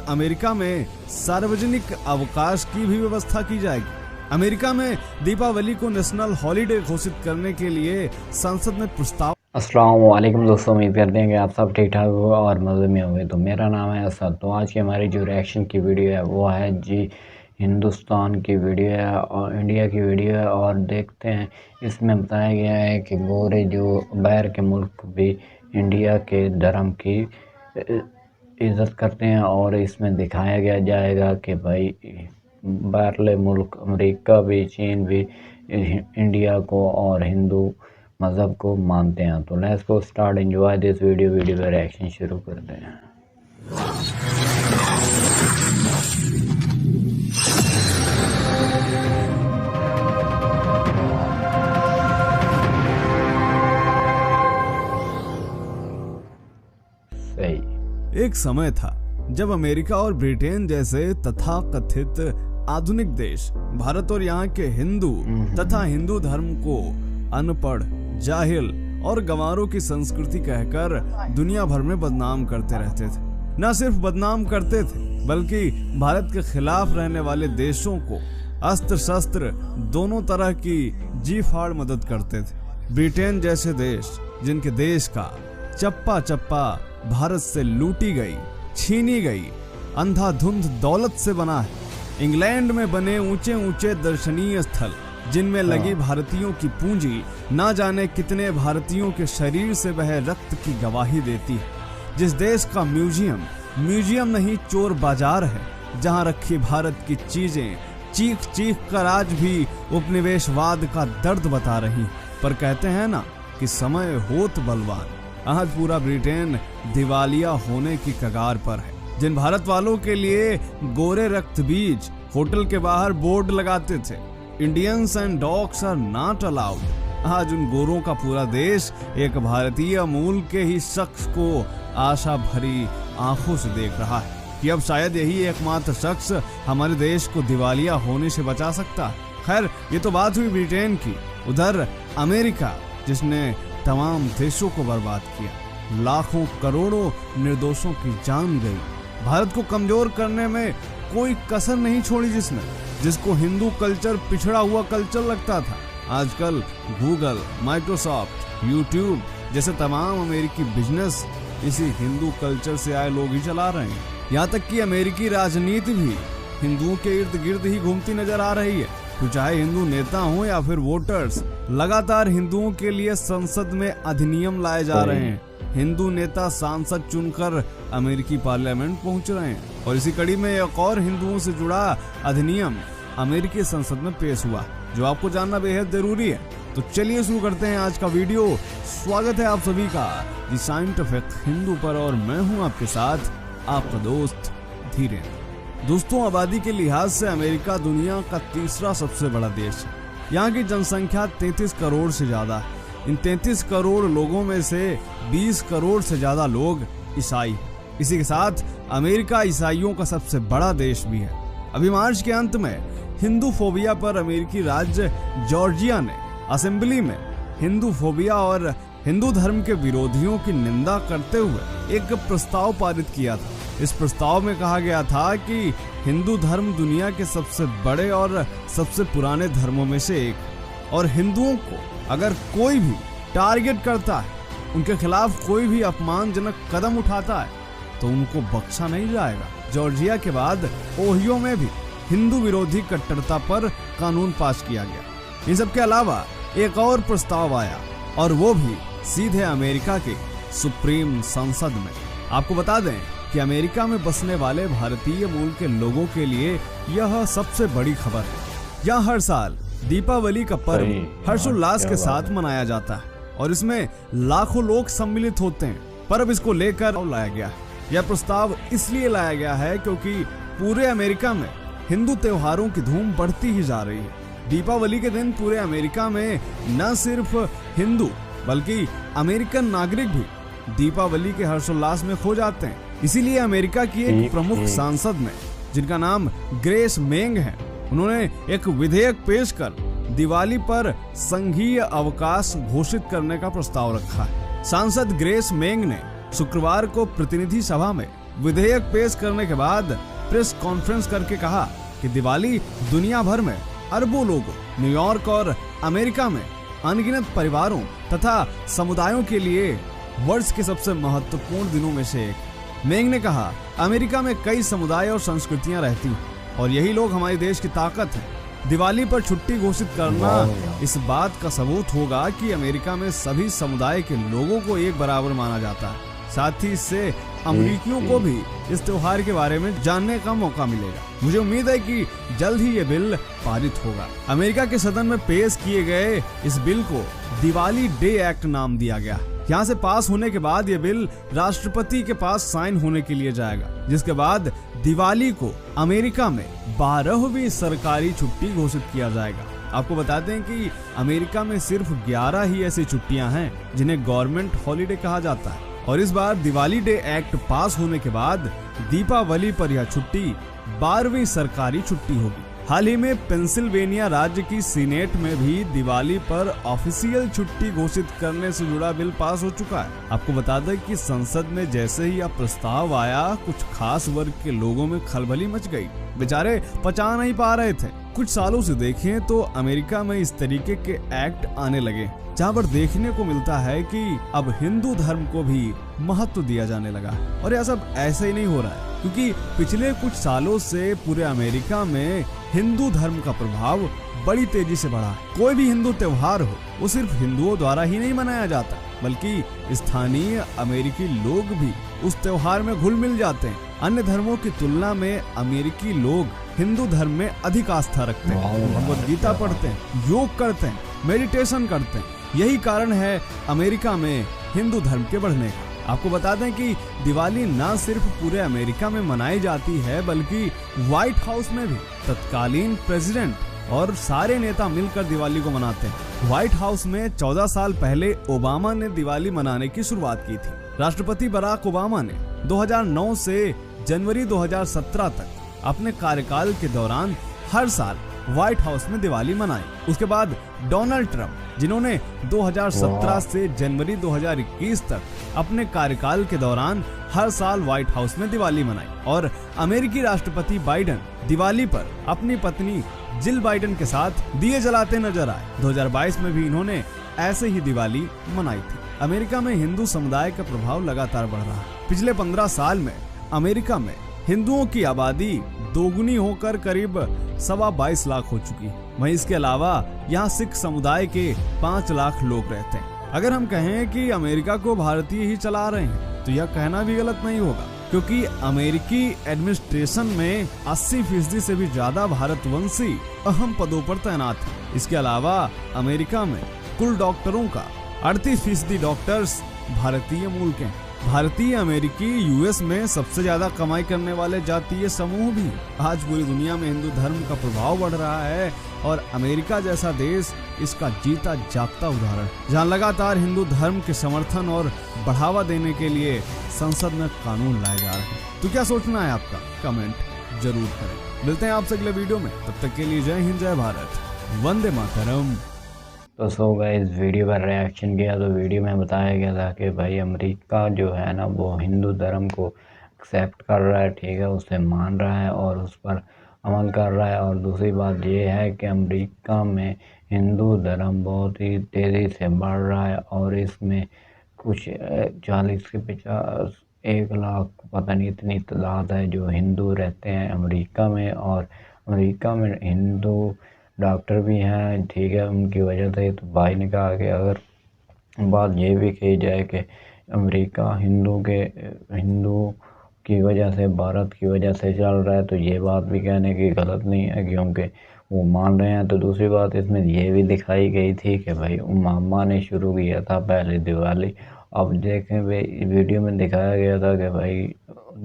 America में सार्वजनिक अवकाश की भी व्यवस्था की जाएगी। अमेरिका में दीपावली को नेशनल हॉलिडे घोषित करने के लिए संसद में प्रस्ताव। अस्सलाम वालेकुम दोस्तों, उम्मीद करते हैं कि आप सब ठीक ठाक हो और मज़े में होंगे। तो मेरा नाम है असद। तो आज की हमारी जो रिएक्शन की वीडियो है वो है जी हिंदुस्तान की वीडियो है और इंडिया की वीडियो है। और देखते हैं, इसमें बताया गया है कि गोरे जो बाहर के मुल्क भी इंडिया के धर्म की इज़्ज़त करते हैं, और इसमें दिखाया गया जाएगा कि भाई बाहरले मुल्क अमेरिका भी, चीन भी इंडिया को और हिंदू मज़हब को मानते हैं। तो let's go start, enjoy this video का रिएक्शन शुरू करते हैं। सही। एक समय था जब अमेरिका और ब्रिटेन जैसे तथाकथित आधुनिक देश भारत और यहाँ के हिंदू तथा हिंदू धर्म को अनपढ़, जाहिल और गंवारों की संस्कृति कहकर दुनिया भर में बदनाम करते रहते थे। न सिर्फ बदनाम करते थे बल्कि भारत के खिलाफ रहने वाले देशों को अस्त्र शस्त्र दोनों तरह की जी फाड़ मदद करते थे। ब्रिटेन जैसे देश, जिनके देश का चप्पा चप्पा भारत से लूटी गई, छीनी गई अंधाधुंध दौलत से बना है। इंग्लैंड में बने ऊंचे ऊंचे दर्शनीय स्थल, जिनमें लगी भारतीयों की पूंजी ना जाने कितने भारतीयों के शरीर से बहे रक्त की गवाही देती है। जिस देश का म्यूजियम नहीं चोर बाजार है, जहां रखी भारत की चीजें चीख चीख कर आज भी उपनिवेशवाद का दर्द बता रही। पर कहते हैं ना कि समय होत बलवान, आज पूरा ब्रिटेन दिवालिया होने की कगार पर है। जिन भारत वालों के लिए गोरे रक्त बीज होटल के बाहर बोर्ड लगाते थे, Indians and dogs are not allowed, आज उन गोरों का पूरा देश एक भारतीय मूल के ही शख्स को आशा भरी आंखों से देख रहा है कि अब शायद यही एकमात्र शख्स हमारे देश को दिवालिया होने से बचा सकता है। खैर, ये तो बात हुई ब्रिटेन की। उधर अमेरिका, जिसने तमाम देशों को बर्बाद किया, लाखों करोड़ों निर्दोषों की जान गई, भारत को कमजोर करने में कोई कसर नहीं छोड़ी, जिसको हिंदू कल्चर पिछड़ा हुआ कल्चर लगता था, आजकल गूगल, माइक्रोसॉफ्ट, यूट्यूब जैसे तमाम अमेरिकी बिजनेस इसी हिंदू कल्चर से आए लोग ही चला रहे हैं। यहाँ तक कि अमेरिकी राजनीति भी हिंदुओं के इर्द गिर्द ही घूमती नजर आ रही है। तो चाहे हिंदू नेता हो या फिर वोटर्स, लगातार हिंदुओं के लिए संसद में अधिनियम लाए जा रहे हैं। हिंदू नेता सांसद चुनकर अमेरिकी पार्लियामेंट पहुंच रहे हैं, और इसी कड़ी में एक और हिंदुओं से जुड़ा अधिनियम अमेरिकी संसद में पेश हुआ, जो आपको जानना बेहद जरूरी है। तो चलिए शुरू करते हैं आज का वीडियो। स्वागत है आप सभी का दी साइंटिफिक हिंदू पर, और मैं हूं आपके साथ आपका दोस्त धीरेन्द्र। दोस्तों, आबादी के लिहाज से अमेरिका दुनिया का तीसरा सबसे बड़ा देश है। यहाँ की जनसंख्या 33 करोड़ से ज्यादा है। इन 33 करोड़ लोगों में से 20 करोड़ से ज्यादा लोग ईसाई। इसी के साथ अमेरिका ईसाइयों का सबसे बड़ा देश भी है। अभी मार्च के अंत में हिंदू फोबिया पर अमेरिकी राज्य जॉर्जिया ने असेंबली में हिंदू फोबिया और हिंदू धर्म के विरोधियों की निंदा करते हुए एक प्रस्ताव पारित किया था। इस प्रस्ताव में कहा गया था कि हिंदू धर्म दुनिया के सबसे बड़े और सबसे पुराने धर्मों में से एक, और हिंदुओं को अगर कोई भी टारगेट करता है, उनके खिलाफ कोई भी अपमानजनक कदम उठाता है, तो उनको बख्शा नहीं जाएगा। जॉर्जिया के बाद ओहियो में भी हिंदू विरोधी कट्टरता पर कानून पास किया गया। इन सब के अलावा एक और प्रस्ताव आया, और वो भी सीधे अमेरिका के सुप्रीम संसद में। आपको बता दें कि अमेरिका में बसने वाले भारतीय मूल के लोगों के लिए यह सबसे बड़ी खबर है। यहाँ हर साल दीपावली का पर्व हर्षोल्लास के साथ मनाया जाता है, और इसमें लाखों लोग सम्मिलित होते हैं। पर अब इसको लेकर लाया गया है। यह प्रस्ताव इसलिए लाया गया है क्योंकि पूरे अमेरिका में हिंदू त्योहारों की धूम बढ़ती ही जा रही है। दीपावली के दिन पूरे अमेरिका में न सिर्फ हिंदू बल्कि अमेरिकन नागरिक भी दीपावली के हर्षोल्लास में खो जाते हैं। इसीलिए अमेरिका की एक प्रमुख सांसद ने, जिनका नाम ग्रेस मेंग है, उन्होंने एक विधेयक पेश कर दिवाली पर संघीय अवकाश घोषित करने का प्रस्ताव रखा है। सांसद ग्रेस मेंग ने शुक्रवार को प्रतिनिधि सभा में विधेयक पेश करने के बाद प्रेस कॉन्फ्रेंस करके कहा कि दिवाली दुनिया भर में अरबों लोगों, न्यूयॉर्क और अमेरिका में अनगिनत परिवारों तथा समुदायों के लिए वर्ष के सबसे महत्वपूर्ण दिनों में से एक। मेंग ने कहा, अमेरिका में कई समुदाय और संस्कृतियां रहती हैं और यही लोग हमारे देश की ताकत है। दिवाली पर छुट्टी घोषित करना इस बात का सबूत होगा कि अमेरिका में सभी समुदाय के लोगों को एक बराबर माना जाता है। साथ ही इससे अमेरिकियों को भी इस त्योहार के बारे में जानने का मौका मिलेगा। मुझे उम्मीद है कि जल्द ही ये बिल पारित होगा। अमेरिका के सदन में पेश किए गए इस बिल को दिवाली डे एक्ट नाम दिया गया। यहाँ से पास होने के बाद ये बिल राष्ट्रपति के पास साइन होने के लिए जाएगा, जिसके बाद दिवाली को अमेरिका में 12वीं सरकारी छुट्टी घोषित किया जाएगा। आपको बताते हैं कि अमेरिका में सिर्फ 11 ही ऐसी छुट्टियां हैं जिन्हें गवर्नमेंट हॉलिडे कहा जाता है और इस बार दिवाली डे एक्ट पास होने के बाद दीपावली पर यह छुट्टी 12वीं सरकारी छुट्टी होगी। हाल ही में पेंसिल्वेनिया राज्य की सीनेट में भी दिवाली पर ऑफिशियल छुट्टी घोषित करने से जुड़ा बिल पास हो चुका है। आपको बता दें कि संसद में जैसे ही यह प्रस्ताव आया, कुछ खास वर्ग के लोगों में खलबली मच गई। बेचारे पचा नहीं पा रहे थे। कुछ सालों से देखें तो अमेरिका में इस तरीके के एक्ट आने लगे, जहाँ पर देखने को मिलता है कि अब हिंदू धर्म को भी महत्व दिया जाने लगा। और यह सब ऐसे ही नहीं हो रहा है, क्योंकि पिछले कुछ सालों से पूरे अमेरिका में हिंदू धर्म का प्रभाव बड़ी तेजी से बढ़ा है। कोई भी हिंदू त्योहार हो, वो सिर्फ हिंदुओं द्वारा ही नहीं मनाया जाता, बल्कि स्थानीय अमेरिकी लोग भी उस त्योहार में घुल मिल जाते हैं। अन्य धर्मों की तुलना में अमेरिकी लोग हिंदू धर्म में अधिक आस्था रखते हैं, भगवद गीता पढ़ते हैं, योग करते हैं, मेडिटेशन करते हैं। यही कारण है अमेरिका में हिंदू धर्म के बढ़ने का। आपको बता दें कि दिवाली न सिर्फ पूरे अमेरिका में मनाई जाती है, बल्कि व्हाइट हाउस में भी तत्कालीन प्रेसिडेंट और सारे नेता मिलकर दिवाली को मनाते हैं। व्हाइट हाउस में 14 साल पहले ओबामा ने दिवाली मनाने की शुरुआत की थी। राष्ट्रपति बराक ओबामा ने 2009 से जनवरी 2017 तक अपने कार्यकाल के दौरान हर साल व्हाइट हाउस में दिवाली मनाई। उसके बाद डोनाल्ड ट्रंप, जिन्होंने 2017 से जनवरी 2021 तक अपने कार्यकाल के दौरान हर साल व्हाइट हाउस में दिवाली मनाई, और अमेरिकी राष्ट्रपति बाइडेन दिवाली पर अपनी पत्नी जिल बाइडेन के साथ दिए जलाते नजर आए। 2022 में भी इन्होंने ऐसे ही दिवाली मनाई थी। अमेरिका में हिंदू समुदाय का प्रभाव लगातार बढ़ रहा है। पिछले 15 साल में अमेरिका में हिंदुओं की आबादी दोगुनी होकर करीब 22 लाख हो चुकी है। वहीं इसके अलावा यहाँ सिख समुदाय के 5 लाख लोग रहते हैं। अगर हम कहें कि अमेरिका को भारतीय ही चला रहे हैं, तो यह कहना भी गलत नहीं होगा, क्योंकि अमेरिकी एडमिनिस्ट्रेशन में 80% से भी ज्यादा भारतवंशी अहम पदों पर तैनात हैं। इसके अलावा अमेरिका में कुल डॉक्टरों का 38% डॉक्टर्स भारतीय मूल के हैं। भारतीय अमेरिकी यूएस में सबसे ज्यादा कमाई करने वाले जातीय समूह भी। आज पूरी दुनिया में हिंदू धर्म का प्रभाव बढ़ रहा है और अमेरिका जैसा देश इसका जीता जागता उदाहरण, जहां लगातार हिंदू धर्म के समर्थन और बढ़ावा देने के लिए संसद में कानून लाए जा रहे हैं। तो क्या सोचना है आपका? कमेंट जरूर करें। मिलते हैं आपसे अगले वीडियो में, तब तक के लिए जय हिंद, जय भारत, वंदे मातरम। तो सो गाइस, वीडियो का रिएक्शन किया तो वीडियो में बताया गया था कि भाई अमेरिका जो है ना, वो हिंदू धर्म को एक्सेप्ट कर रहा है, ठीक है, उसे मान रहा है और उस पर अमल कर रहा है। और दूसरी बात ये है कि अमेरिका में हिंदू धर्म बहुत ही तेज़ी से बढ़ रहा है और इसमें कुछ 40 से 50 1 लाख पता नहीं इतनी तादाद है जो हिंदू रहते हैं अमेरिका में। और अमेरिका में हिंदू डॉक्टर भी हैं, ठीक है, उनकी वजह से। तो भाई ने कहा कि अगर बात ये भी कही जाए कि अमेरिका हिंदू की वजह से, भारत की वजह से चल रहा है, तो ये बात भी कहने की गलत नहीं है, क्योंकि वो मान रहे हैं। तो दूसरी बात इसमें ये भी दिखाई गई थी कि भाई ओबामा ने शुरू किया था पहले दिवाली। अब देखें वीडियो में दिखाया गया था कि भाई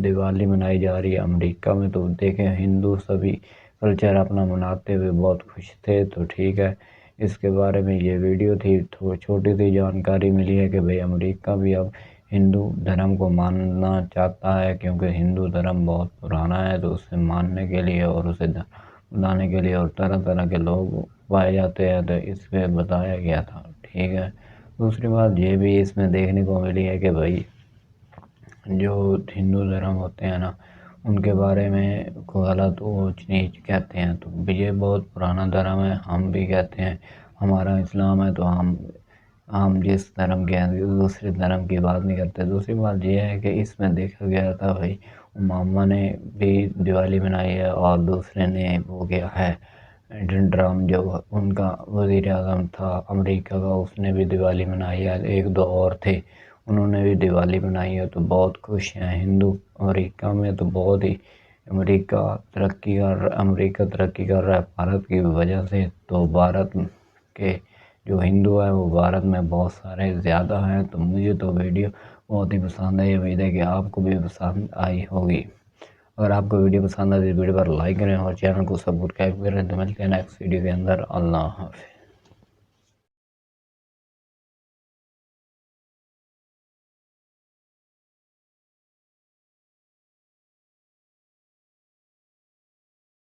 दिवाली मनाई जा रही है अमेरिका में, तो देखें हिंदू सभी कल्चर अपना मनाते हुए बहुत खुश थे। तो ठीक है, इसके बारे में ये वीडियो थी, तो छोटी सी जानकारी मिली है कि भाई अमेरिका भी अब हिंदू धर्म को मानना चाहता है, क्योंकि हिंदू धर्म बहुत पुराना है। तो उसे मानने के लिए और उसे बनाने के लिए और तरह तरह के लोग पाए जाते हैं, तो इस पर बताया गया था, ठीक है। दूसरी बात ये भी इसमें देखने को मिली है कि भाई जो हिंदू धर्म होते हैं ना, उनके बारे में को गलत ऊंच नीच कहते हैं। तो ये बहुत पुराना धर्म है, हम भी कहते हैं हमारा इस्लाम है, तो हम जिस धर्म के हैं दूसरे धर्म की बात नहीं करते। दूसरी बात यह है कि इसमें देखा गया था भाई, मामा ने भी दिवाली मनाई है और दूसरे ने वो किया है एडन ट्रम्प जो उनका वज़ीर आज़म था अमेरिका का, उसने भी दिवाली मनाई है। एक दो और थे, उन्होंने भी दिवाली मनाई है। तो बहुत खुश हैं हिंदू। अमेरिका में तो बहुत ही अमेरिका तरक्की कर रहा है भारत की वजह से। तो भारत के जो हिंदू है वो भारत में बहुत सारे ज़्यादा हैं। तो मुझे तो वीडियो बहुत ही पसंद है। ये उम्मीद है कि आपको भी पसंद आई होगी। अगर आपको वीडियो पसंद आए तो वीडियो पर लाइक करें और चैनल को सब्सक्राइब करें। तो मिलते हैं नेक्स्ट वीडियो के अंदर। अल्लाह हाफ़िज़।